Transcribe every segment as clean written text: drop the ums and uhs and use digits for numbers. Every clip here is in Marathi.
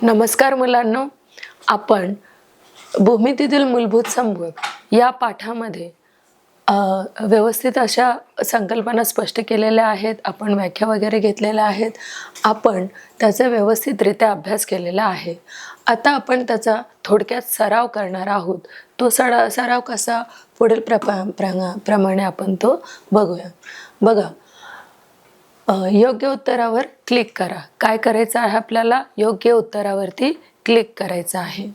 नमस्कार मुलांनो, आपण भूमितीतील मूलभूत संबोध या पाठामध्ये व्यवस्थित अशा संकल्पना स्पष्ट केलेल्या आहेत. आपण व्याख्या वगैरे घेतलेल्या आहेत. आपण त्याचा व्यवस्थितरित्या अभ्यास केलेला आहे. आता आपण त्याचा थोडक्यात सराव करणार आहोत. तो सराव कसा पुढील प्रमाणे आपण तो बघूया. बघा, योग्य उत्तरावर क्लिक करा. काय करायचं आहे आपल्याला? योग्य उत्तरावरती क्लिक करायचं आहे.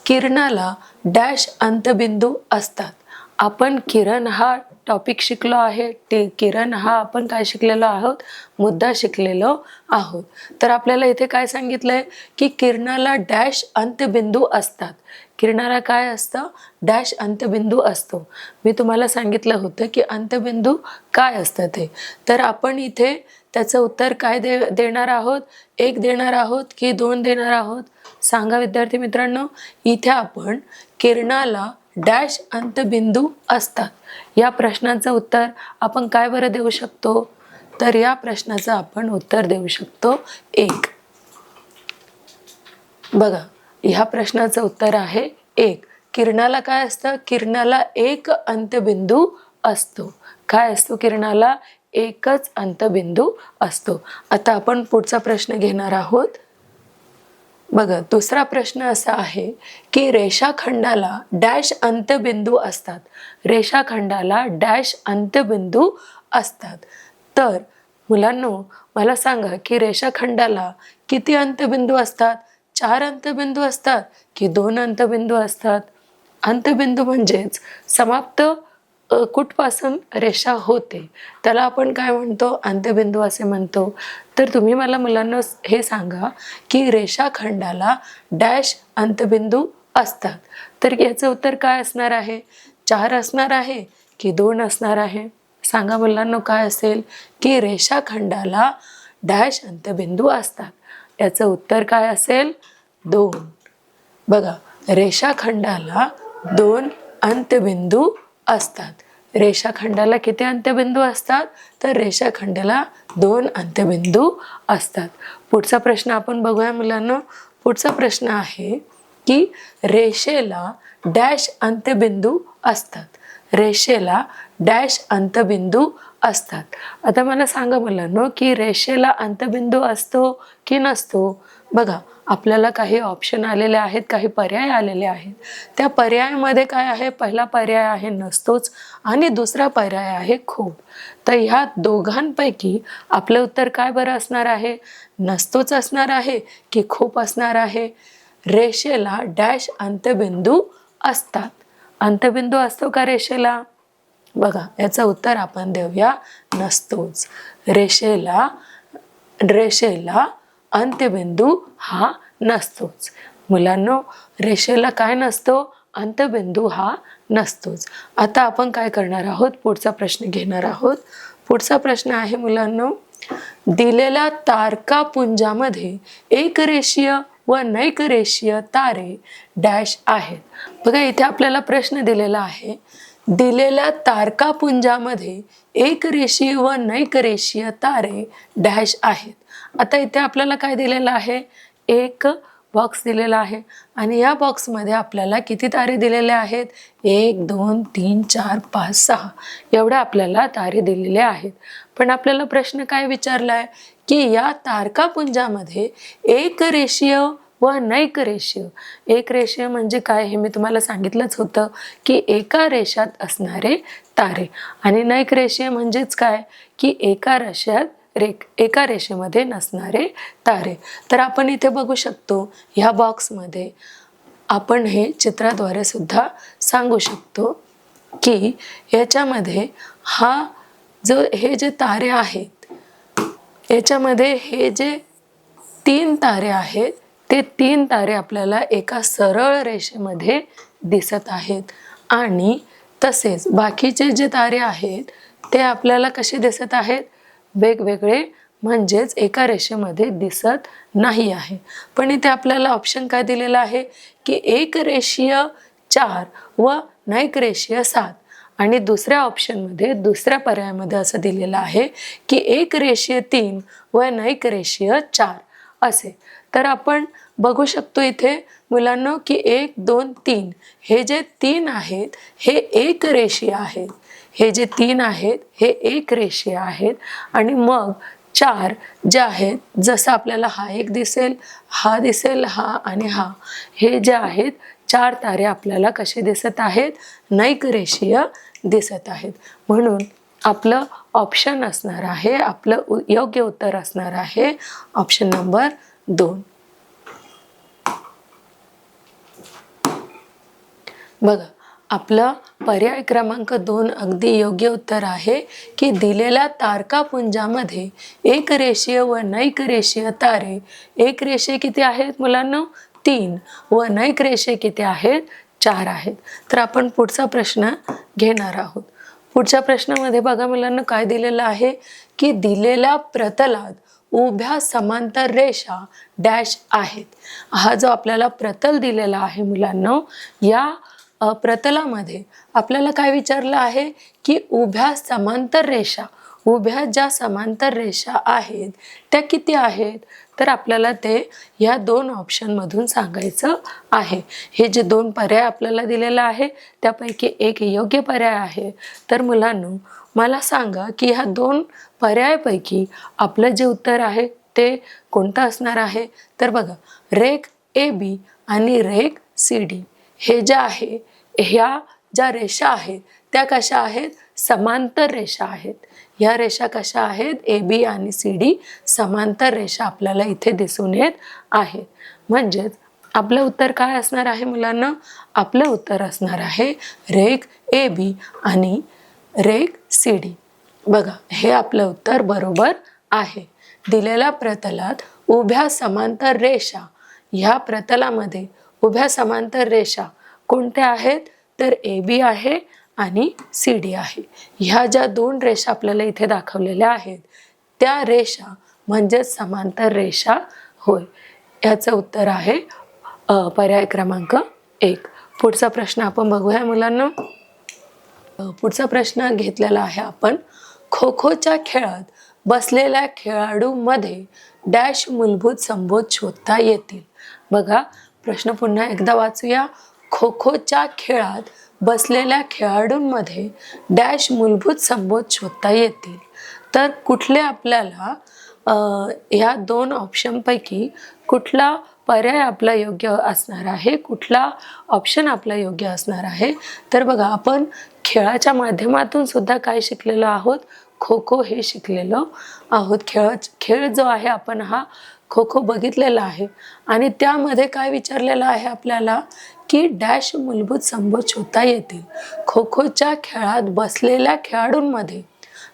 किरणाला डॅश अंतबिंदू असतात. आपण किरण हा टॉपिक शिकलो आहे. किरण हा आपण काय शिकलेलो आहोत? मुद्दा शिकलेलो आहोत. तर आपल्याला इथे काय सांगितलंय की किरणाला डॅश अंतबिंदू असतात. किरणाला काय असतं? डॅश अंतबिंदू असतो. मी तुम्हाला सांगितलं होतं की अंतबिंदू काय असतं ते. तर आपण इथे त्याचं उत्तर काय देणार आहोत? 1 देणार आहोत की 2 देणार आहोत? सांगा विद्यार्थी मित्रांनो. इथे आपण किरणाला डॅश अंतबिंदू असतात या प्रश्नाचं उत्तर आपण काय बरं देऊ शकतो? तर या प्रश्नाचं आपण उत्तर देऊ शकतो 1. बघा, ह्या प्रश्नाचं उत्तर आहे 1. किरणाला काय असतं? किरणाला एक अंतबिंदू असतो. काय असतो? किरणाला एकच अंतबिंदू असतो. आता आपण पुढचा प्रश्न घेणार आहोत. बघा, दुसरा प्रश्न असा आहे की रेषाखंडाला डॅश अंतबिंदू असतात. रेषाखंडाला डॅश अंतबिंदू असतात. तर मुलांनो, मला सांगा की रेषाखंडाला किती अंतबिंदू असतात? 4 अंतबिंदू असतात की 2 अंतबिंदू असतात? अंतबिंदू म्हणजेच समाप्त कुठपासून रेषा होते त्याला आपण काय म्हणतो? अंतबिंदू असे म्हणतो. तर तुम्ही मला मुलांना हे सांगा की रेषाखंडाला डॅश अंतबिंदू असतात. तर याचं उत्तर काय असणार आहे? 4 असणार आहे की 2 असणार आहे? सांगा मुलांना काय असेल? की रेषाखंडाला डॅश अंतबिंदू असतात. याचं उत्तर काय असेल? 2. बघा, रेषाखंडाला 2 अंतबिंदू असतात. रेषाखंडाला किती अंत्यबिंदू असतात? तर रेषाखंडाला 2 अंत्यबिंदू असतात. पुढचा प्रश्न आपण बघूया मुलांना. पुढचा प्रश्न आहे की रेषेला डॅश अंत्यबिंदू असतात. रेषेला डॅश अंत्यबिंदू असतात. आता मला सांगा मुलांनो की रेषेला अंत्यबिंदू असतो की नसतो? बघा, आपल्याला काही ऑप्शन आलेले आहेत, काही पर्याय आलेले आहेत. त्या पर्यायामध्ये काय आहे? पहिला पर्याय आहे नसतोच आणि दुसरा पर्याय आहे खूप. तर ह्या दोघांपैकी आपलं उत्तर काय बरं असणार आहे? नसतोच असणार आहे की खूप असणार आहे? रेषेला डॅश अंत्यबिंदू असतात. अंत्यबिंदू असतो का रेषेला? बघा, याचं उत्तर आपण देऊया नसतोच. रेषेला अंत्यबिंदू हा नसतोच. मुलांनो, रेषेला काय नसतो? अंत्यबिंदू हा नसतोच. आता आपण काय करणार आहोत? पुढचा प्रश्न घेणार आहोत. पुढचा प्रश्न आहे मुलांनो, दिलेल्या तारकापुंजामध्ये एकरेषीय व नैकरेषीय तारे डॅश आहेत. बघा, इथे आपल्याला प्रश्न दिलेला आहे. दिलेल्या तारकापुंजामध्ये एकरेषीय व नैकरेषीय तारे डॅश आहेत. आता इथे आपल्याला काय दिलेलं आहे? एक बॉक्स दिलेला आहे आणि या बॉक्समध्ये आपल्याला किती तारे दिलेले आहेत? 1 2 3 4 5 6 एवढ्या आपल्याला तारे दिलेले आहेत. पण आपल्याला प्रश्न काय विचारलाय की या तारकापुंजामध्ये एकरेषीय व नैकरेषीय. एकरेषीय म्हणजे काय हे मी तुम्हाला सांगितलंच होतं की एका रेषात असणारे तारे, आणि नैकरेषीय म्हणजेच काय की एका रेषेमध्ये नसणारे तारे. तर आपण इथे बघू शकतो ह्या बॉक्समध्ये आपण हे चित्राद्वारे सुद्धा सांगू शकतो की याच्यामध्ये हे जे तारे आहेत, याच्यामध्ये हे जे 3 तारे आहेत ते 3 तारे आपल्याला एका सरळ रेषेमध्ये दिसत आहेत, आणि तसेच बाकीचे जे तारे आहेत ते आपल्याला कसे दिसत आहेत? वेगवेगळे, म्हणजेच एका रेषेमध्ये दिसत नाही आहे. पण इथे आपल्याला ऑप्शन काय दिलेला आहे की एकरेषीय 4 व नैकरेषीय 7, आणि दुसऱ्या ऑप्शनमध्ये, दुसऱ्या पर्यायामध्ये असं दिलेलं आहे की एकरेषीय 3 व नैकरेषीय 4 असे. तर आपण बघू शकतो इथे मुलांनो की 1 2 3 हे जे 3 आहेत हे एक रेषीय आहेत. हे जे 3 आहेत हे एक रेषीय आहेत आणि मग 4 जे आहेत, जसं आपल्याला हा एक दिसेल, हा दिसेल, हा आणि हा, हे जे आहेत 4 तारे आपल्याला कसे दिसत आहेत, नैक रेषीय दिसत आहेत. म्हणून आपलं ऑप्शन असणार आहे, आपलं योग्य उत्तर असणार आहे ऑप्शन नंबर 2. बघा, आपलं पर्याय क्रमांक 2 अगदी योग्य उत्तर आहे की दिलेल्या तारकापुंजामध्ये एक रेषीय व नैक रेषीय तारे, एक रेषीय किती आहेत मुलांना, 3 व नैक रेषीय किती आहेत, 4 आहेत. तर आपण पुढचा प्रश्न घेणार आहोत. पुढच्या प्रश्नामध्ये बघा मुलांना काय दिलेलं आहे की दिलेल्या प्रतलात उभ्या समांतर रेषा डॅश आहेत. हा जो आपल्याला प्रतल दिलेला आहे मुलांना, या प्रतलामध्ये आपल्याला काय विचारलं आहे की उभ्या समांतर रेषा, उभ्या ज्या समांतर रेषा आहेत त्या किती आहेत. तर आपल्याला ते या 2 ऑप्शनमधून सांगायचं आहे. हे जे 2 पर्याय आपल्याला दिलेला आहे त्यापैकी एक योग्य पर्याय आहे. तर मुलांनो मला सांगा की ह्या 2 पर्यायापैकी आपलं जे उत्तर आहे ते कोणतं असणार आहे. तर बघा, रेख AB आणि रेख CD हे जे आहे, ह्या ज्या रेषा आहेत त्या कशा आहेत, समांतर रेषा आहेत. ह्या रेषा कशा आहेत, AB आणि CD समांतर रेषा आपल्याला इथे दिसून येत आहेत. म्हणजेच आपलं उत्तर काय असणार आहे मुलांना, आपलं उत्तर असणार आहे रेख AB आणि रेख CD. बघा, हे आपलं उत्तर बरोबर आहे. दिलेल्या प्रतलात उभ्या समांतर रेषा, ह्या प्रतलामध्ये उभ्या समांतर रेषा कोणत्या आहेत, तर AB आहे आणि CD आहे. ह्या ज्या 2 रेषा आपल्याला इथे दाखवलेल्या आहेत त्या रेषा म्हणजे समांतर रेषा होय. याचं उत्तर आहे पर्याय क्रमांक 1. पुढचा प्रश्न आपण बघूया मुलांना. पुढचा प्रश्न घेतलेला आहे आपण, खो खोच्या खेळात बसलेल्या खेळाडूमध्ये डॅश मूलभूत संबोध शोधता येतील. बघा, प्रश्न पुन्हा एकदा वाचूया. खो खोच्या खेळात बसलेल्या खेळाडूंमध्ये डॅश मूलभूत संबोध शोधता येतील. तर कुठले आपल्याला ह्या 2 ऑप्शनपैकी कुठला पर्याय आपला योग्य असणार आहे, कुठला ऑप्शन आपला योग्य असणार आहे. तर बघा, आपण खेळाच्या माध्यमातून सुद्धा काय शिकलेलो आहोत, खो खो हे शिकलेलो आहोत. खेळ जो आहे आपण हा खो खो बघितलेला आहे आणि त्यामध्ये काय विचारलेलं आहे आपल्याला की डॅश मूलभूत संबोध शोधता येतील. खो खोच्या खेळात बसलेल्या खेळाडूंमध्ये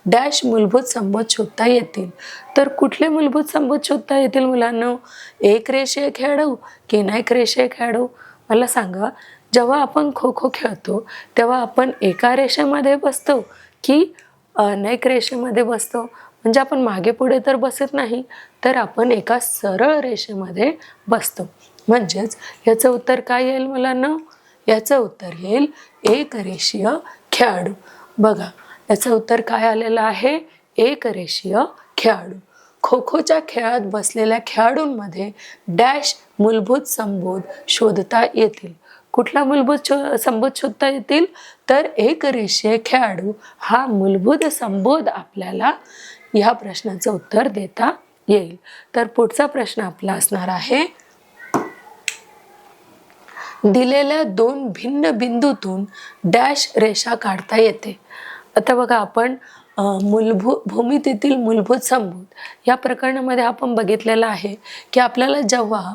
डॅश मूलभूत संबोध शोधता येतील. तर कुठले मूलभूत संबोध शोधता येतील मुलांना, एक रेषीय खेळाडू की नैक रेषीय खेळाडू. मला सांगा, जेव्हा आपण खो खो खेळतो तेव्हा आपण एका रेषेमध्ये बसतो की नैक रेषेमध्ये बसतो. म्हणजे आपण मागे पुढे तर बसत नाही, तर आपण एका सरळ रेषेमध्ये बसतो. म्हणजेच याचं उत्तर काय येईल मुलांना, याचं उत्तर येईल एक रेषीय खेळाडू. बघा, याचं उत्तर काय आलेलं आहे, एक रेषीय खेळाडू. खो खोच्या खेळात बसलेल्या खेळाडूंमध्ये डॅश मूलभूत संबोध शोधता येतील. कुठला मूलभूत संबोध शोधता येतील, तर एक रेषीय खेळाडू हा मूलभूत संबोध आपल्याला ह्या प्रश्नाचं उत्तर देता येईल. तर पुढचा प्रश्न आपला असणार आहे, दिलेल्या 2 भिन्न बिंदूतून डॅश रेषा काढता येते. आता बघा, आपण भूमितीतील मूलभूत संबोध या प्रकरणामध्ये आपण बघितलेलं आहे की आपल्याला जेव्हा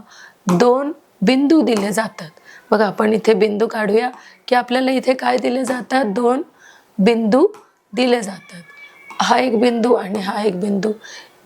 2 बिंदू दिले जातात, बघा आपण इथे बिंदू काढूया की आपल्याला इथे काय दिले जातात, 2 बिंदू दिले जातात. हा एक बिंदू आणि हा एक बिंदू.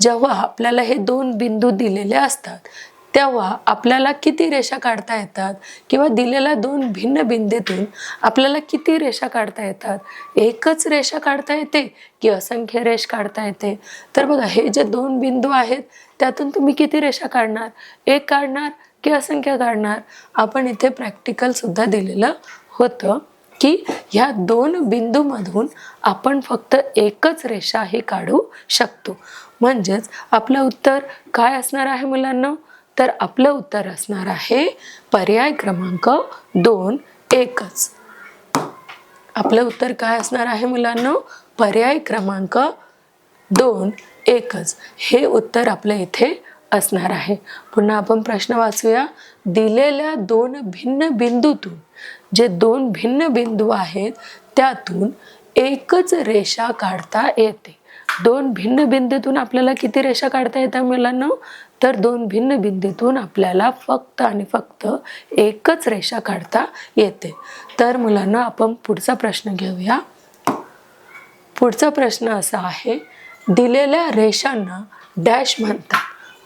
जेव्हा आपल्याला हे 2 बिंदू दिलेले असतात तेव्हा आपल्याला किती रेषा काढता येतात, किंवा दिलेल्या 2 भिन्न बिंदूतून आपल्याला किती रेषा काढता येतात, एकच रेषा काढता येते की असंख्य रेष काढता येते. तर बघा, हे जे 2 बिंदू आहेत त्यातून तुम्ही किती रेषा काढणार, एक काढणार की असंख्य काढणार. आपण इथे प्रॅक्टिकल सुद्धा दिलेलं होतं की ह्या दोन बिंदूमधून आपण फक्त एकच रेषा ही काढू शकतो. म्हणजेच आपलं उत्तर काय असणार आहे मुलांना? तर आपलं उत्तर असणार आहे पर्याय क्रमांक 2 एकच. आपलं उत्तर काय असणार आहे मुलांना? पर्याय क्रमांक 2 एकच हे उत्तर आपलं इथे असणार आहे. पुन्हा आपण प्रश्न वाचूया. दिलेल्या दोन भिन्न बिंदूतून, जे दोन भिन्न बिंदू आहेत त्यातून एकच रेषा काढता येते. दोन भिन्न बिंदूतून आपल्याला किती रेषा काढता येतात मुलांना? तर दोन भिन्न बिंदूतून आपल्याला फक्त आणि फक्त एकच रेषा काढता येते. तर मुलांना आपण पुढचा प्रश्न घेऊया. पुढचा प्रश्न असा आहे, दिलेल्या रेषांना डॅश म्हणतात.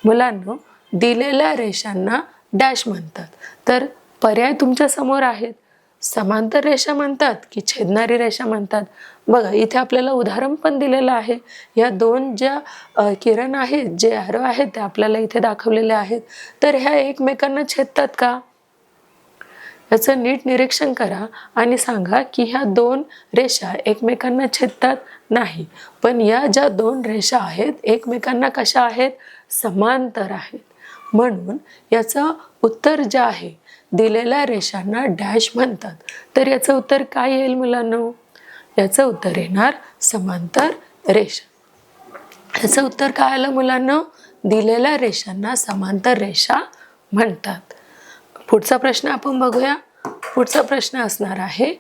मुलांना दिलेल्या रेषांना डॅश म्हणतात. तर पर्याय तुमच्या समोर आहेत. समांतर रेषा म्हणतात की छेदणारी रेषा म्हणतात. बघा इथे आपल्याला उदाहरण पण दिलेलं आहे. या दोन ज्या किरण आहेत, जे ॲरो आहेत ते आपल्याला इथे दाखवलेले आहेत. तर ह्या एकमेकांना छेदतात का? याचं नीट निरीक्षण करा आणि सांगा की ह्या दोन रेषा एकमेकांना छेदतात? नाही. पण या ज्या दोन रेषा आहेत एकमेकांना कशा आहेत? समांतर आहेत. म्हणून याचं उत्तर जे आहे, दिलेल्या रेषांना डॅश म्हणतात. तर याचं उत्तर काय येईल मुलांनो? याचं उत्तर येणार समांतर रेषा. याचं उत्तर काय आलं मुलांनो? दिलेल्या रेषांना समांतर रेषा म्हणतात. पुढचा प्रश्न आपण बघूया. पुढचा प्रश्न असणार आहे,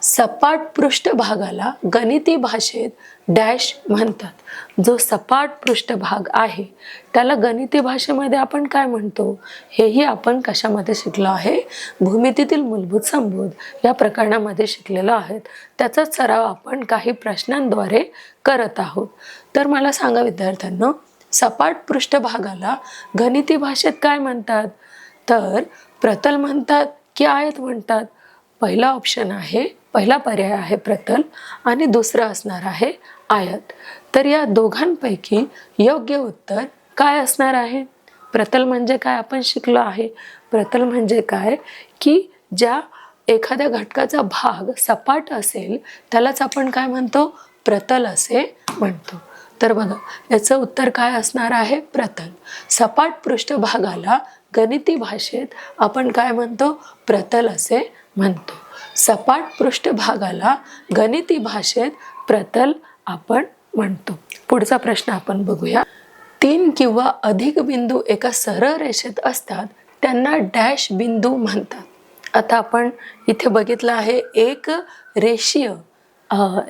सपाट पृष्ठभागाला गणिती भाषेत डॅश म्हणतात. जो सपाट पृष्ठभाग आहे त्याला गणिती भाषेमध्ये आपण काय म्हणतो? हेही आपण कशामध्ये शिकलो आहे? भूमितीतील मूलभूत संबोध या प्रकरणामध्ये शिकलेलो आहेत. त्याचाच सराव आपण काही प्रश्नांद्वारे करत आहोत. तर मला सांगा विद्यार्थ्यांनो, सपाट पृष्ठभागाला गणिती भाषेत काय म्हणतात? तर प्रतल म्हणतात की आयत म्हणतात? पहिला ऑप्शन आहे, पहिला पर्याय आहे प्रतल आणि दुसरा असणार आहे आयत. तर या दोघांपैकी योग्य उत्तर काय असणार आहे? प्रतल म्हणजे काय आपण शिकलो आहे. प्रतल म्हणजे काय की ज्या एखाद्या घटकाचा भाग सपाट असेल त्यालाच आपण काय म्हणतो? प्रतल असे म्हणतो. तर बघा याचं उत्तर काय असणार आहे? प्रतल. सपाट पृष्ठभागाला गणिती भाषेत आपण काय म्हणतो? प्रतल असे म्हणतो. सपाट पृष्ठभागाला गणिती भाषेत प्रतल आपण म्हणतो. पुढचा प्रश्न आपण बघूया. 3 किंवा अधिक बिंदू एका सरळ रेषेत असतात त्यांना डॅश बिंदू म्हणतात. आता आपण इथे बघितलं आहे एक रेषीय,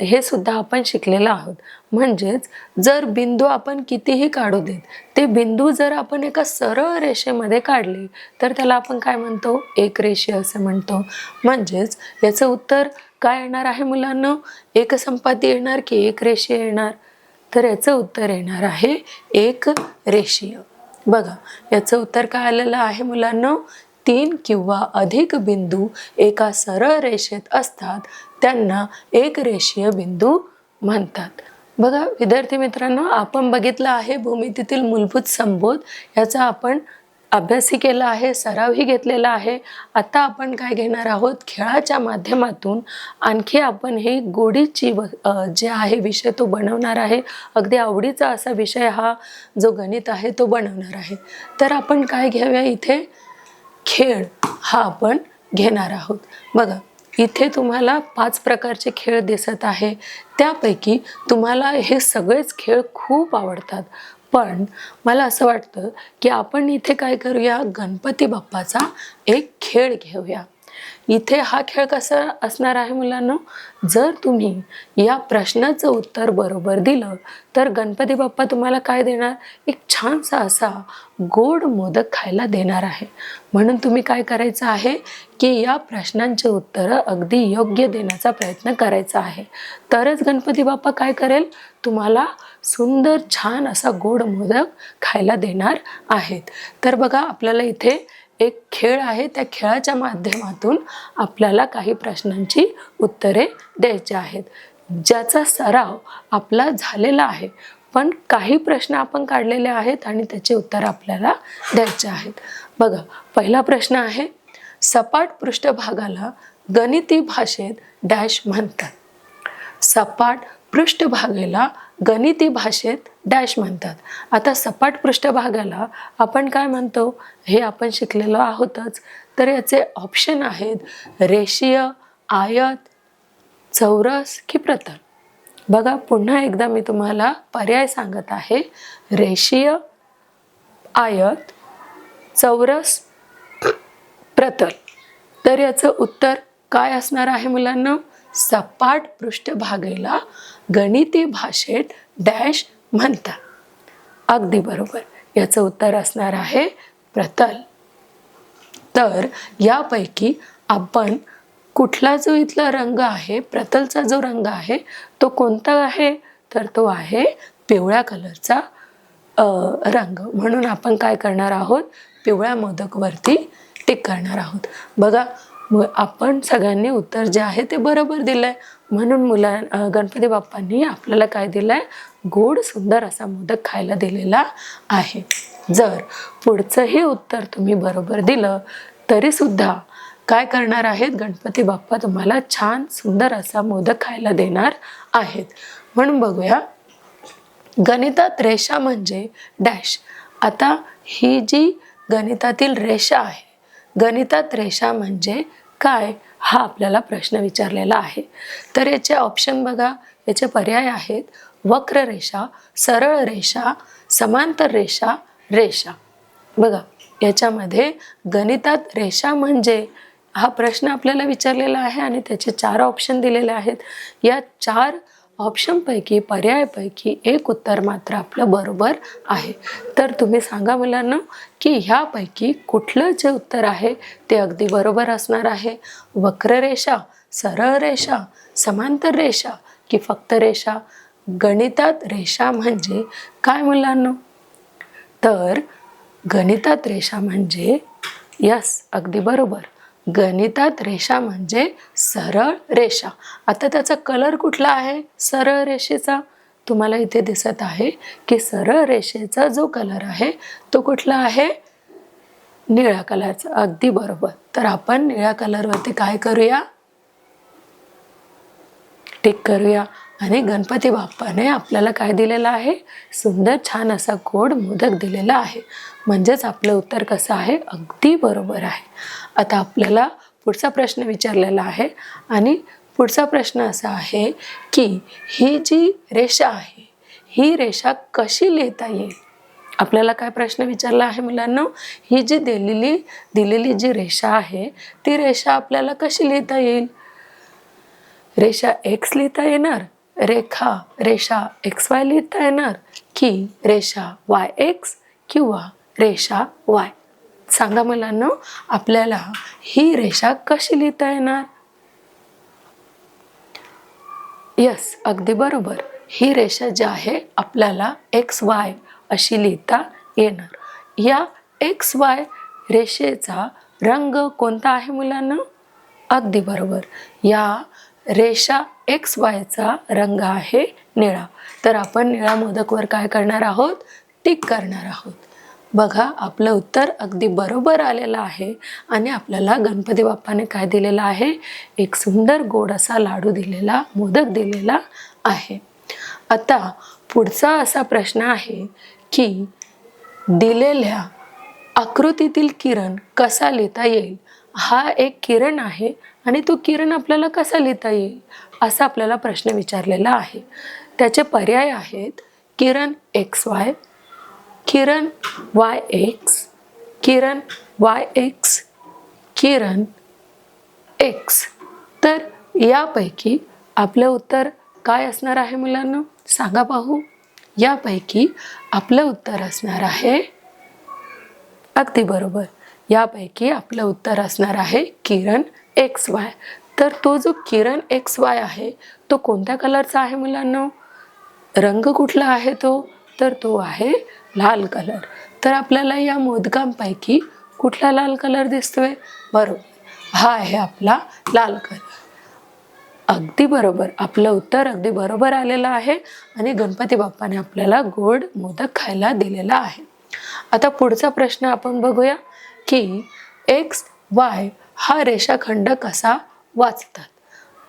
हे सुद्धा आपण शिकलेलं आहोत. म्हणजेच जर बिंदू आपण कितीही काढू देत, ते बिंदू जर आपण एका सरळ रेषेमध्ये काढले तर त्याला आपण काय म्हणतो? एक रेषीय असे म्हणतो. म्हणजेच याचं उत्तर काय येणार आहे मुलांना? एकसंपाती येणार की एक रेषीय येणार? तर याचं उत्तर येणार आहे एक रेषीय. बघा याचं उत्तर काय आलेलं आहे मुलांना? 3 किंवा अधिक बिंदू एका सरळ रेषेत असतात त्यांना एक रेषीय बिंदू म्हणतात. बघा विद्यार्थी मित्रांनो, आपण बघितलं आहे भूमितीतील मूलभूत संबोध. याचा आपण अभ्यासही केला आहे, सरावही घेतलेला आहे. आता आपण काय घेणार आहोत? खेळाच्या माध्यमातून आणखी आपण हे गोडीची जे आहे विषय तो बनवणार आहे. अगदी आवडीचा असा विषय हा जो गणित आहे तो बनवणार आहे. तर आपण काय घेऊया? इथे खेळ हा आपण घेणार आहोत. बघा इथे तुम्हाला 5 प्रकारचे खेळ दिसत आहे. त्यापैकी तुम्हाला हे सगळेच खेळ खूप आवडतात. पण मला असं वाटतं की आपण इथे काय करूया? गणपती बाप्पाचा एक खेळ घेऊया. इथे हा खेळ कसा असणार आहे मुलांना? जर तुम्ही या प्रश्नाचं उत्तर बरोबर दिलं तर गणपती बाप्पा तुम्हाला काय देणार? एक छानसा असा गोड मोदक खायला देणार आहे. म्हणून तुम्ही काय करायचं आहे की या प्रश्नांचे उत्तरं अगदी योग्य देण्याचा प्रयत्न करायचा आहे. तरच गणपती बाप्पा काय करेल? तुम्हाला सुंदर छान असा गोड मोदक खायला देणार आहेत. तर बघा आपल्याला इथे एक खेळ आहे. त्या खेळाच्या माध्यमातून आपल्याला काही प्रश्नांची उत्तरे द्यायची आहेत, ज्याचा सराव आपला झालेला आहे. पण काही प्रश्न आपण काढलेले आहेत आणि त्याचे उत्तर आपल्याला द्यायचे आहेत. बघा पहिला प्रश्न आहे, सपाट पृष्ठभागाला गणिती भाषेत डॅश म्हणतात. सपाट पृष्ठभागाला गणिती भाषेत डॅश म्हणतात. आता सपाट पृष्ठभागाला आपण काय म्हणतो हे आपण शिकलेलो आहोतच. तर याचे ऑप्शन आहेत रेषीय, आयत, चौरस की प्रतल. बघा पुन्हा एकदा मी तुम्हाला पर्याय सांगत आहे. रेषीय, आयत, चौरस, प्रतल. तर याचं उत्तर काय असणार आहे मुलांना? सपाट पृष्ठभागाला गणिती भाषेत डॅश म्हणतात. अगदी बरोबर. याचं उत्तर असणार आहे प्रतल. तर यापैकी आपण कुठला जो इथला रंग आहे, प्रतलचा जो रंग आहे तो कोणता आहे? तर तो आहे पिवळ्या कलरचा रंग. म्हणून आपण काय करणार आहोत? पिवळ्या मोदकवरती टिक करणार आहोत. बघा आपण सगळ्यांनी उत्तर जे आहे ते बरोबर दिलंय. म्हणून गणपती बाप्पांनी आपल्याला काय दिलंय? गोड सुंदर असा मोदक खायला दिलेला आहे. जर पुढचंही उत्तर तुम्ही बरोबर दिलं तरी सुद्धा काय करणार आहेत? गणपती बाप्पा तुम्हाला छान सुंदर असा मोदक खायला देणार आहेत. म्हणून बघूया, गणितात रेषा म्हणजे डॅश. आता ही जी गणितातील रेषा आहे, गणितात रेषा म्हणजे काय हा आपल्याला प्रश्न विचारलेला आहे. तर याचे ऑप्शन बघा, याचे पर्याय आहेत वक्ररेषा, सरळ रेषा, समांतर रेषा, रेषा. बघा याच्यामध्ये गणितात रेषा म्हणजे हा प्रश्न आपल्याला विचारलेला आहे आणि त्याचे 4 ऑप्शन दिलेले आहेत. या 4 ऑप्शनपैकी पर्यायपैकी एक उत्तर मात्र आपलं बरोबर आहे. तर तुम्ही सांगा मुलांना की ह्यापैकी कुठलं जे उत्तर आहे ते अगदी बरोबर असणार आहे? वक्ररेषा, सरळ रेषा, समांतर रेषा की फक्त रेषा? गणितात रेषा म्हणजे काय मुलांना? तर गणितात रेषा म्हणजे यस, अगदी बरोबर. गणितात रेषा म्हणजे सरळ रेषा. आता त्याचा कलर कुठला आहे सरळ रेषेचा? तुम्हाला इथे दिसत आहे की सरळ रेषेचा जो कलर आहे तो कुठला आहे? निळ्या कलरचा. अगदी बरोबर. तर आपण निळ्या कलरवरती काय करूया? टिक करूया. आणि गणपती बाप्पाने आपल्याला काय दिलेलं आहे? सुंदर छान असा गोड मोदक दिलेला आहे. म्हणजेच आपलं उत्तर कसं आहे? अगदी बरोबर आहे. आता आपल्याला पुढचा प्रश्न विचारलेला आहे आणि पुढचा प्रश्न असा आहे की ही जी रेषा आहे ही रेषा कशी लिहिता येईल? आपल्याला काय प्रश्न विचारला आहे मुलांना? ही जी दिलेली जी रेषा आहे ती रेषा आपल्याला कशी लिहिता येईल? रेषा एक्स लिहिता येणार, रेषा एक्स वाय लिहिता येणार की रेषा वाय एक्स किंवा रेषा वाय? सांगा मुलांना आपल्याला ही रेषा कशी लिहिता येणार? यस, अगदी बरोबर. ही रेषा जी आहे आपल्याला एक्स वाय अशी लिहिता येणार. या एक्स वाय रेषेचा रंग कोणता आहे मुलांना? अगदी बरोबर. या रेषा एक्स वायचा रंग आहे निळा. तर आपण निळा मोदकवर काय करणार आहोत? टिक करणार आहोत. बघा आपलं उत्तर अगदी बरोबर आलेलं आहे आणि आपल्याला गणपती बाप्पाने काय दिलेलं आहे? एक सुंदर गोड असा लाडू दिलेला, मोदक दिलेला आहे. आता पुढचा असा प्रश्न आहे की दिलेल्या आकृतीतील किरण कसा लिहिता येईल? हा एक किरण आहे आणि तो किरण आपल्याला कसा लिहिता येईल असा आपल्याला प्रश्न विचारलेला आहे. त्याचे पर्याय आहेत किरण एक्स वाय, किरण वाय एक्स, किरण वाय एक्स, किरण एक्स. तर यापैकी आपलं उत्तर काय असणार आहे मुलांना? सांगा पाहू. यापैकी आपलं उत्तर असणार आहे अगदी बरोबर. यापैकी आपलं उत्तर असणार आहे किरण एक्स वाय. तर तो जो किरण एक्स वाय आहे तो कोणत्या कलरचा आहे मुलांना? रंग कुठला आहे तो? तर तो आहे लाल कलर. तर आपल्याला या मोदकांपैकी कुठला लाल कलर दिसतोय? बरोबर, हा आहे आपला लाल कलर. अगदी बरोबर. आपलं उत्तर अगदी बरोबर आलेलं आहे आणि गणपती बाप्पाने आपल्याला गोड मोदक खायला दिलेला आहे. आता पुढचा प्रश्न आपण बघूया की एक्स वाय हा रेषाखंड कसा वाचतात.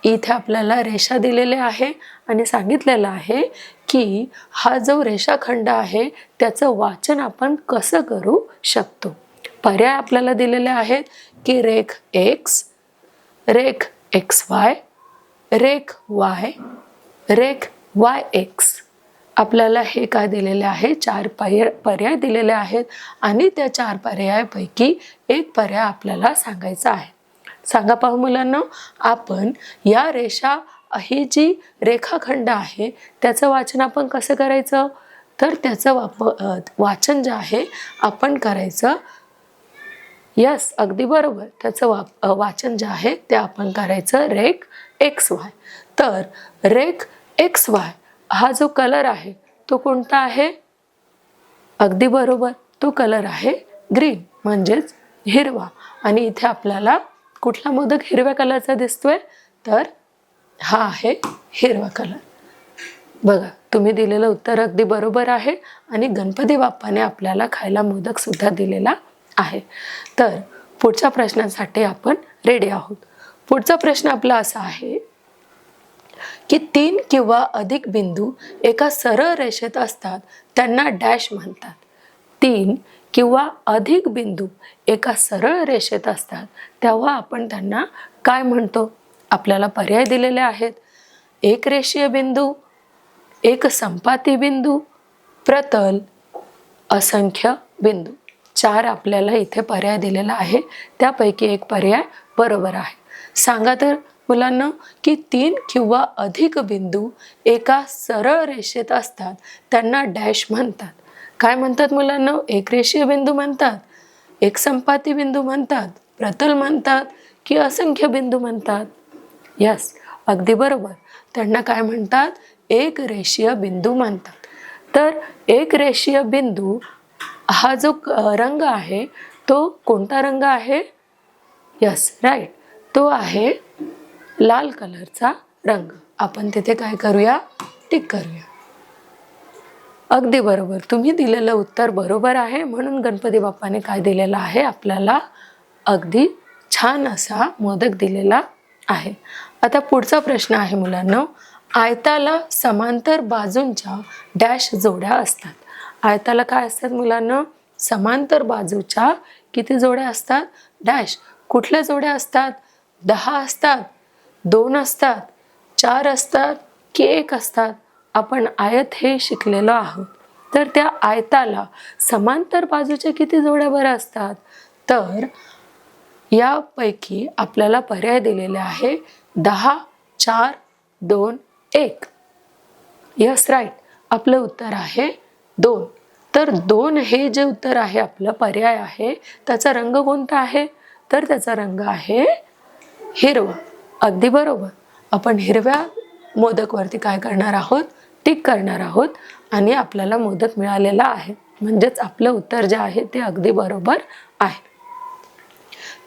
इथे आपल्याला रेषा दिलेले आहे आणि सांगितलेलं आहे की हा जो रेषाखंड आहे त्याचं वाचन आपण कसं करू शकतो. पर्याय आपल्याला दिलेले आहेत की रेख x, रेख xy, रेख y, रेख yx. आपल्याला हे काय दिलेले आहे, 4 पर्याय दिलेले आहेत आणि त्या 4 पर्यायापैकी एक पर्याय आपल्याला सांगायचा आहे. सांगा पाहू मुलांना, आपण या रेषा ही जी रेखाखंड आहे त्याचं वाचन आपण कसं करायचं, तर त्याचं वाचन जे आहे आपण करायचं, यस अगदी बरोबर, त्याचं वाचन जे आहे ते आपण करायचं रेख XY. तर रेख XY हा जो कलर आहे तो कोणता आहे, अगदी बरोबर, तो कलर आहे ग्रीन म्हणजेच हिरवा. आणि इथे आपल्याला कुठला मोदक हिरव्या कलरचा दिसतोय, तर हा आहे हिरवा कलर. बघा, तुम्ही दिलेलं उत्तर अगदी बरोबर आहे आणि गणपती बाप्पाने आपल्याला खायला मोदक सुद्धा दिलेला आहे. तर पुढच्या प्रश्नासाठी आपण रेडी आहोत. पुढचा प्रश्न आपला असा आहे की 3 किंवा अधिक बिंदू एका सरळ रेषेत असतात त्यांना डॅश म्हणतात. 3 किंवा अधिक बिंदू एका सरळ रेषेत असतात तेव्हा आपण त्यांना काय म्हणतो. आपल्याला पर्याय दिलेले आहेत, एक रेषीय बिंदू, एक संपाती बिंदू, प्रतल, असंख्य बिंदू. 4 आपल्याला इथे पर्याय दिलेला आहे, त्यापैकी एक पर्याय बरोबर आहे. सांगा तर मुलांना की 3 किंवा अधिक बिंदू एका सरळ रेषेत असतात त्यांना डॅश म्हणतात. काय म्हणतात मुलांना, एक रेषीय बिंदू म्हणतात, एक संपाती बिंदू म्हणतात, प्रतल म्हणतात की असंख्य बिंदू म्हणतात. यस अगदी बरोबर, त्यांना काय म्हणतात, एक रेषीय बिंदू म्हणतात. तर एक रेषीय बिंदू हा जो रंग आहे तो कोणता रंग आहे, यस राईट, तो आहे लाल कलरचा रंग. आपण तिथे काय करूया, टिक करूया. अगदी बरोबर, तुम्ही दिलेलं उत्तर बरोबर आहे. म्हणून गणपती बाप्पाने काय दिलेलं आहे, आपल्याला अगदी छान असा मोदक दिलेला आहे. आता पुढचा प्रश्न आहे मुलांना, आयताला समांतर बाजूंच्या डॅश जोड्या असतात. आयताला काय असतात मुलांना, समांतर बाजूच्या किती जोड्या असतात, डॅश. कुठल्या जोड्या असतात, 10 असतात, 2 असतात, 4 असतात की 1 असतात. आपण आयत हे शिकलेलो आहोत. तर त्या आयताला समांतर बाजूच्या किती जोड्या बरं असतात, तर यापैकी आपल्याला पर्याय दिलेले आहे 10, 4, 2, 1. यस राईट, आपलं उत्तर आहे 2. तर 2 हे जे उत्तर आहे, आपलं पर्याय आहे, त्याचा रंग कोणता आहे, तर त्याचा रंग आहे हिरवा. अगदी बरोबर, आपण हिरव्या मोदकवरती काय करणार आहोत, टिक करणार आहोत आणि आपल्याला मोदक मिळालेला आहे. म्हणजेच आपलं उत्तर जे आहे ते अगदी बरोबर आहे.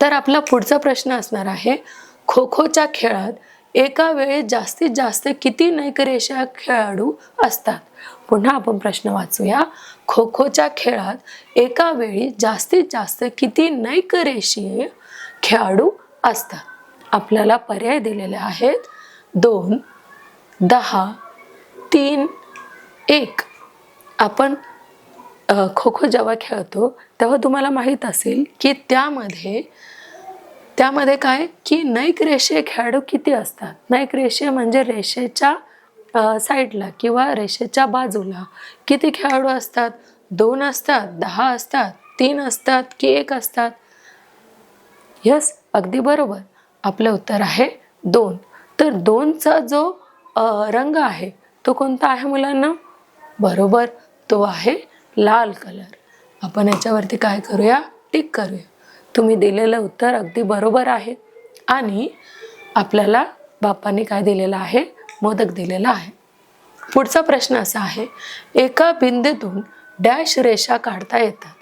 तर आपला पुढचा प्रश्न असणार आहे, खो खोच्या खेळात एका वेळी जास्तीत जास्त किती नैकरेषीय खेळाडू असतात. पुन्हा आपण प्रश्न वाचूया. खो खोच्या खेळात एका वेळी जास्तीत जास्त किती नैकरेषीय खेळाडू असतात. आपल्याला पर्याय दिलेले आहेत 2, 10, 3, 1. आपण खो खो जेव्हा खेळतो तेव्हा तुम्हाला माहीत असेल की त्यामध्ये काय की नैक रेषीय खेळाडू किती असतात. नैक रेषीय म्हणजे रेषेच्या साईडला किंवा रेषेच्या बाजूला किती खेळाडू असतात, 2 असतात, 10 असतात, 3 असतात की 1 असतात. यस अगदी बरोबर, आपलं उत्तर आहे 2. तर 2चा जो रंग आहे तो कोणता आहे मुलांना, बरोबर, तो आहे लाल कलर. आपण याच्यावरती काय करूया, टिक करूया. तुम्ही दिलेलं उत्तर अगदी बरोबर आहे आणि आपल्याला बाप्पांनी काय दिलेलं आहे, मोदक दिलेला आहे. पुढचा प्रश्न असा आहे, एका बिंदूतून डॅश रेषा काढता येतात.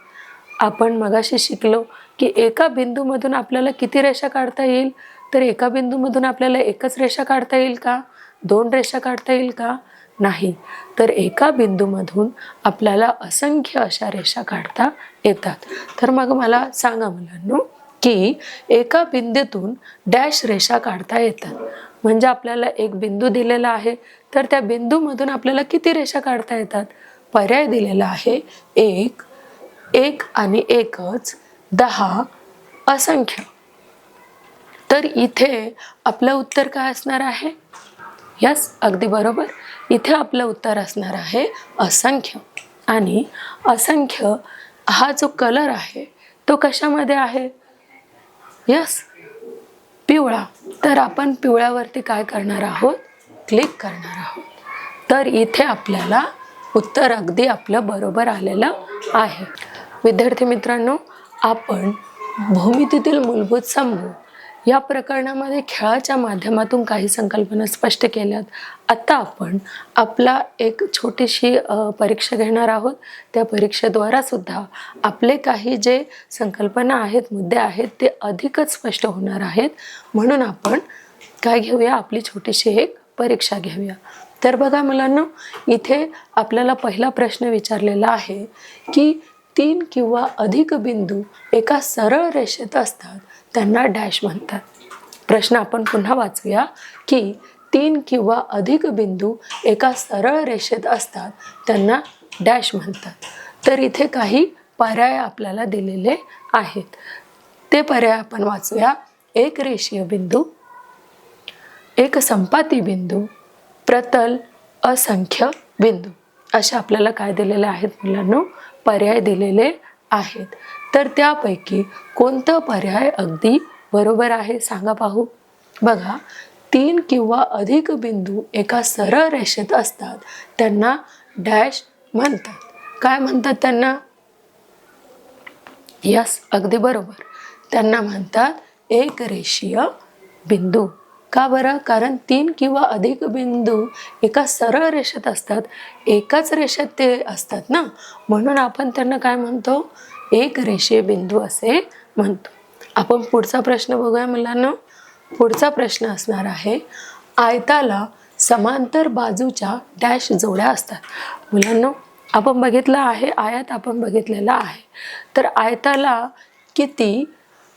आपण मगाशी शिकलो की एका बिंदूमधून आपल्याला किती रेषा काढता येईल, तर एका बिंदूमधून आपल्याला एकच रेषा काढता येईल का, 2 रेषा काढता येईल का, नाही. तर एका बिंदूमधून आपल्याला असंख्य अशा रेषा काढता येतात. तर मग मला सांगा मुलांनो की एका बिंदूतून डॅश रेषा काढता येतात. म्हणजे आपल्याला एक बिंदू दिलेला आहे, तर त्या बिंदूमधून आपल्याला किती रेषा काढता येतात? पर्याय दिलेला आहे 1, 1 आणि 1च, 10, असंख्य. तर इथे आपलं उत्तर काय असणार आहे? यस, अगदी बरोबर. इथे आपलं उत्तर असणार आहे असंख्य. आणि असंख्य हा जो कलर आहे तो कशामध्ये आहे? यस, पिवळा. तर आपण पिवळ्यावरती काय करणार आहोत? क्लिक करणार आहोत. तर इथे आपल्याला उत्तर अगदी आपलं बरोबर आलेलं आहे. विद्यार्थी मित्रांनो, आपण भूमितीतील मूलभूत समूह या प्रकरणामध्ये खेळाच्या माध्यमातून काही संकल्पना स्पष्ट केल्यात. आता आपण आपला एक छोटीशी परीक्षा घेणार आहोत. त्या परीक्षेद्वारा सुद्धा आपले काही जे संकल्पना आहेत, मुद्दे आहेत, ते अधिकच स्पष्ट होणार आहेत. म्हणून आपण काय घेऊया? आपली छोटीशी एक परीक्षा घेऊया. तर बघा मुलांनो, इथे आपल्याला पहिला प्रश्न विचारलेला आहे की 3 किंवा अधिक बिंदू एका सरळ रेषेत असतात, त्यांना डॅश म्हणतात. प्रश्न आपण पुन्हा वाचूया की 3 किंवा अधिक बिंदू एका सरळ रेषेत असतात, त्यांना डॅश म्हणतात. तर इथे काही पर्याय आपल्याला दिलेले आहेत. ते पर्याय आपण वाचूया. एक रेषीय बिंदू, एक संपाती बिंदू, प्रतल, असंख्य बिंदू, असे आपल्याला काय दिलेले आहेत मुलांनो? पर्याय दिलेले आहेत. तर त्यापैकी कोणतं पर्याय अगदी बरोबर आहे सांगा पाहू. बघा, 3 किंवा अधिक बिंदू एका सरळ रेषेत असतात, त्यांना डॅश म्हणतात. काय म्हणतात त्यांना? यस, अगदी बरोबर. त्यांना म्हणतात एक रेषीय बिंदू. का बरं? कारण 3 किंवा अधिक बिंदू एका सरळ रेषेत असतात, एकाच रेषेत ते असतात ना, म्हणून आपण त्यांना काय म्हणतो? एक रेषीय बिंदू असे म्हणतो. आपण पुढचा प्रश्न बघूया मुलांना. पुढचा प्रश्न असणार आहे, आयताला समांतर बाजूच्या डॅश जोड्या असतात. मुलांनो, आपण बघितलं आहे, आयत आपण बघितलेला आहे. तर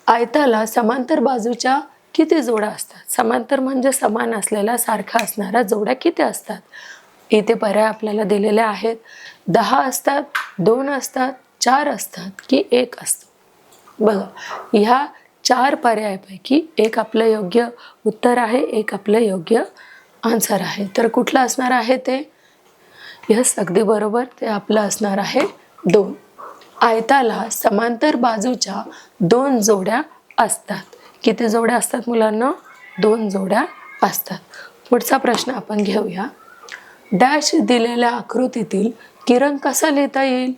आयताला समांतर बाजूच्या किती जोड्या असतात? समांतर म्हणजे समान असलेल्या, सारख्या असणाऱ्या जोड्या किती असतात? इथे पर्याय आपल्याला दिलेले आहेत. 10 असतात, 2 असतात, 4 असतात की 1 असतो. बघा, ह्या 4 पर्यायापैकी एक आपलं योग्य उत्तर आहे, एक आपलं योग्य आन्सर आहे. तर कुठलं असणार आहे ते? यस, अगदी बरोबर. ते आपलं असणार आहे 2. आयताला समांतर बाजूच्या 2 जोड्या असतात. किती जोड्या असतात मुलांना? 2 जोड्या असतात. पुढचा प्रश्न आपण घेऊया. डॅश दिलेल्या आकृतीतील किरण कसा लिहिता येईल?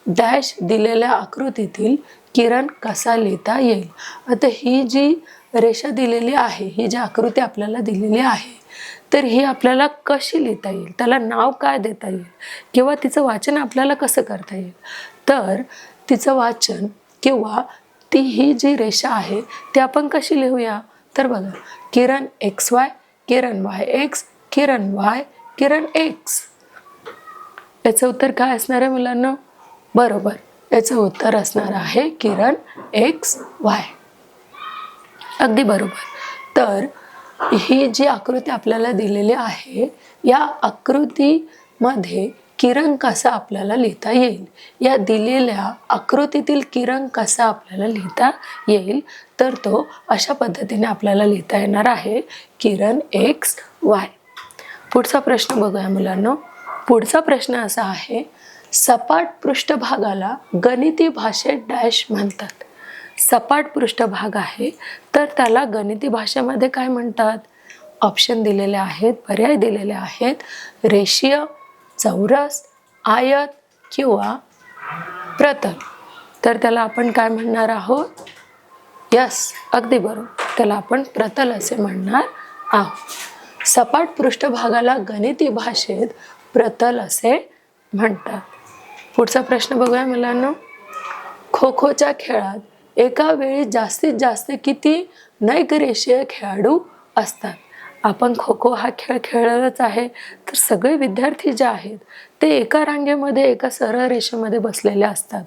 डॅश दिलेल्या आकृतीतील किरण कसा लिहिता येईल? आता ही जी रेषा दिलेली आहे, ही जी आकृती आपल्याला दिलेली आहे, तर ही आपल्याला कशी लिहिता येईल? त्याला नाव काय देता येईल? किंवा तिचं वाचन आपल्याला कसं करता येईल? तर तिचं वाचन किंवा ही जी रेषा आहे ती आपण कशी लिहूया? तर बघा, किरण XY, किरण YX, किरण Y, किरण X. याचं उत्तर काय असणार आहे मुलांना? बरोबर, याचं उत्तर असणार आहे किरण XY. अगदी बरोबर. तर ही जी आकृती आपल्याला दिलेली आहे, या आकृतीमध्ये किरण कसा आपल्याला लिहिता येईल? या दिलेल्या आकृतीतील किरण कसा आपल्याला लिहिता येईल? तर तो अशा पद्धतीने आपल्याला लिहिता येणार आहे, किरण XY. पुढचा प्रश्न बघूया मुलांनो. पुढचा प्रश्न असा आहे, सपाट पृष्ठभागाला गणिती भाषेत डॅश म्हणतात. सपाट पृष्ठभाग आहे, तर त्याला गणिती भाषेमध्ये काय म्हणतात? ऑप्शन दिलेले आहेत, पर्याय दिलेले आहेत. रेषीय, चौरस, आयत किंवा प्रतल. तर त्याला आपण काय म्हणणार आहोत? यस, अगदी बरोबर. त्याला आपण प्रतल असे म्हणणार आहोत. सपाट पृष्ठभागाला गणिती भाषेत प्रतल असे म्हणतात. पुढचा प्रश्न बघूया मुलांना. खो खोच्या खेळात एका वेळी जास्तीत जास्त किती नैकरेषीय खेळाडू असतात? आपण खो खो हा खेळ खेळलाच आहे, तर सगळे विद्यार्थी जे आहेत ते एका रांगेमध्ये, एका सरळ रेषेमध्ये बसलेले असतात.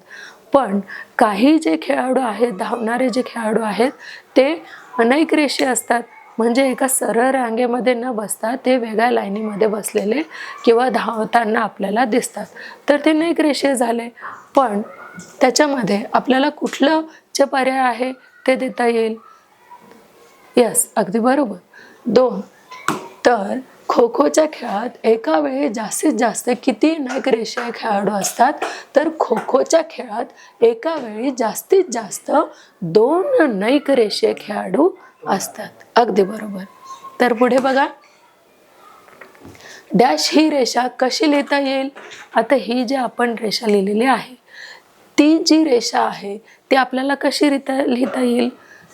पण काही जे खेळाडू आहेत, धावणारे जे खेळाडू आहेत ते अनेक रेषीय असतात, म्हणजे एका सरळ रांगेमध्ये न बसता ते वेगळ्या लाईनीमध्ये बसलेले किंवा धावताना आपल्याला दिसतात, तर ते अनेक रेषीय झाले. पण त्याच्यामध्ये आपल्याला कुठलं जे पर्याय आहे ते देता येईल? यस, अगदी बरोबर, 2. तर खो खोच्या खेळात एका वेळी जास्तीत जास्त किती नैक रेषीय खेळाडू असतात? तर खो खोच्या खेळात एका वेळी जास्तीत जास्त 2 नैक रेषीय खेळाडू असतात. अगदी बरोबर. तर पुढे बघा, डॅश ही रेषा कशी लिहिता येईल? आता ही जी आपण रेषा लिहिलेली आहे, ती जी रेषा आहे ती आपल्याला कशी लिहिता येईल?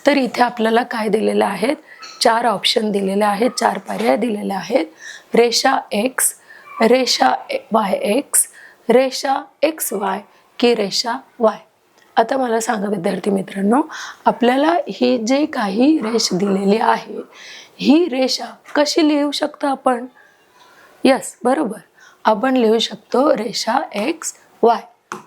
तर इथे आपल्याला काय दिलेलं आहेत? 4 ऑप्शन दिलेले आहेत, 4 पर्याय दिलेले आहेत. रेषा एक्स, रेषा वाय एक्स, रेषा एक्स वाय की रेषा वाय. आता मला सांगा विद्यार्थी मित्रांनो, आपल्याला ही जे काही रेष दिलेली आहे, ही रेषा कशी लिहू शकतो आपण? यस, बरोबर, आपण लिहू शकतो रेषा एक्स वाय.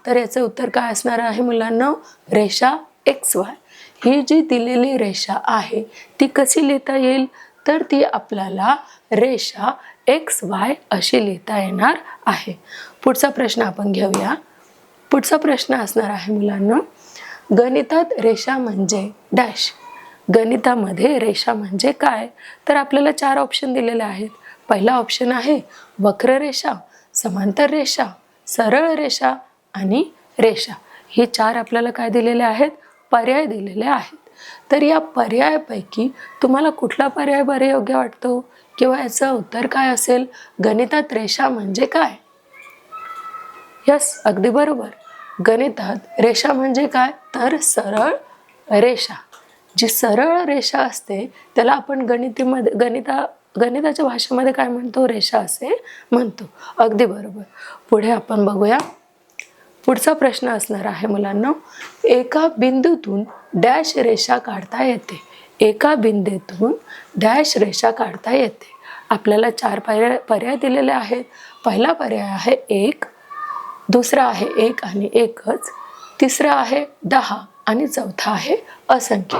तर याचं उत्तर काय असणार आहे मुलांना? रेषा एक्स वाय. ही जी दिलेली रेषा आहे ती कशी लिहिता येईल? तर ती आपल्याला रेषा एक्स वाय अशी लिहिता येणार आहे. पुढचा प्रश्न आपण घेऊया. पुढचा प्रश्न असणार आहे मुलांना, गणितात रेषा म्हणजे डॅश. गणितामध्ये रेषा म्हणजे काय? तर आपल्याला 4 ऑप्शन दिलेले आहेत. पहिला ऑप्शन आहे वक्ररेषा, समांतर रेषा, सरळ रेषा आणि रेषा. हे 4 आपल्याला काय दिलेले आहेत? पर्याय दिलेले आहेत. तर या पर्यायापैकी तुम्हाला कुठला पर्याय बरे योग्य वाटतो किंवा याचं उत्तर काय असेल? गणितात रेषा म्हणजे काय? यस, अगदी बरोबर, गणितात रेषा म्हणजे काय? तर सरळ रेषा. जी सरळ रेषा असते त्याला आपण गणिताच्या भाषेमध्ये काय म्हणतो? रेषा असे म्हणतो. अगदी बरोबर. पुढे आपण बघूया. पुढचा प्रश्न असणार आहे मुलांना, एका बिंदूतून डॅश रेषा काढता येते. एका बिंदूतून डॅश रेषा काढता येते. आपल्याला 4 पर्याय दिलेले आहेत. पहिला पर्याय आहे 1, दुसरा आहे 1 आणि 1च, तिसरा आहे 10 आणि चौथा आहे असंख्य.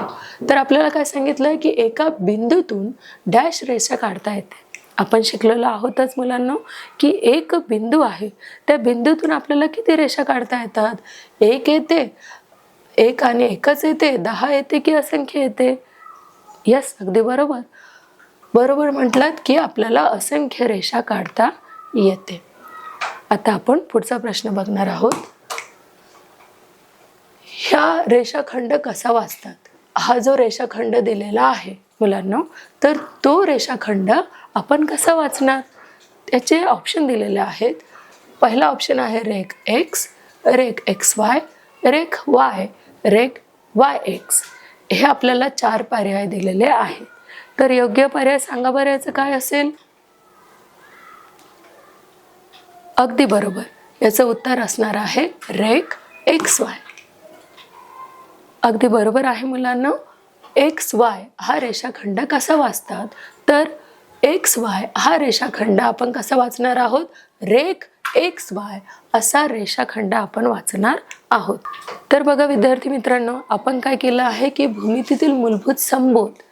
तर आपल्याला काय सांगितलंय की एका बिंदूतून डॅश रेषा काढता येते. आपण शिकलेलो आहोतच मुलांना की एक बिंदू आहे, त्या बिंदूतून आपल्याला किती रेषा काढता येतात? 1 येते, 1 आणि 1च येते, 10 येते की असंख्य येते? यस, अगदी बरोबर, बरोबर म्हटलात की आपल्याला असंख्य रेषा काढता येते. आता आपण पुढचा प्रश्न बघणार आहोत. ह्या रेषाखंड कसा वाचतात? हा जो रेषाखंड दिलेला आहे मुलांना, तर तो रेषाखंड आपण कसा वाचणार? त्याचे ऑप्शन दिलेले आहेत. पहिला ऑप्शन आहे रेख एक्स, रेख एक्स वाय, रेख वाय, रेख वाय एक्स. हे आपल्याला 4 पर्याय दिलेले आहेत. तर योग्य पर्याय सांगा बरं, याचं काय असेल? अगदी बरोबर, याचं उत्तर असणार आहे रेख एक्स वाय. अगदी बरोबर आहे मुलांना. एक्स वाय हा रेषाखंड कसा वाचतात? तर एक्स वाय हा रेषाखंड आपण कसा वाचणार आहोत? रेख एक्स वाय असा रेषाखंड आपण वाचणार आहोत. तर बघा विद्यार्थी मित्रांनो, आपण काय केलं आहे की भूमितीतील मूलभूत संबोध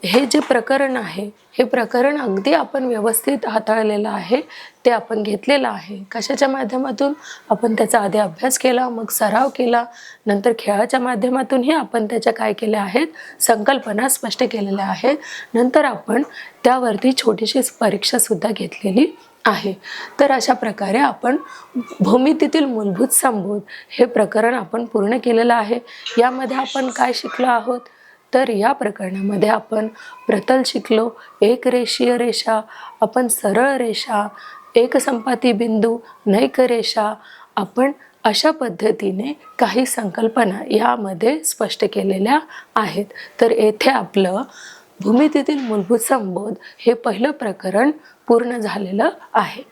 हे जे प्रकरण आहे, हे प्रकरण अगदी आपण व्यवस्थित हाताळलेलं आहे. ते आपण घेतलेलं आहे. कशाच्या माध्यमातून? आपण त्याचा आधी अभ्यास केला, मग सराव केला, नंतर खेळाच्या माध्यमातूनही आपण त्याच्या काय केल्या आहेत? संकल्पना स्पष्ट केलेल्या आहेत. नंतर आपण त्यावरती छोटीशी परीक्षासुद्धा घेतलेली आहे. तर अशा प्रकारे आपण भूमितीतील मूलभूत संबोध हे प्रकरण आपण पूर्ण केलेलं आहे. यामध्ये आपण काय शिकलो आहोत? तर या प्रकरणामध्ये आपण प्रतल शिकलो, एक रेषीय रेषा, आपण सरळ रेषा, एकसंपाती बिंदू, नैक रेषा, आपण अशा पद्धतीने काही संकल्पना यामध्ये स्पष्ट केलेल्या आहेत. तर येथे आपलं भूमितीतील मूलभूत संबोध हे पहिलं प्रकरण पूर्ण झालेलं आहे.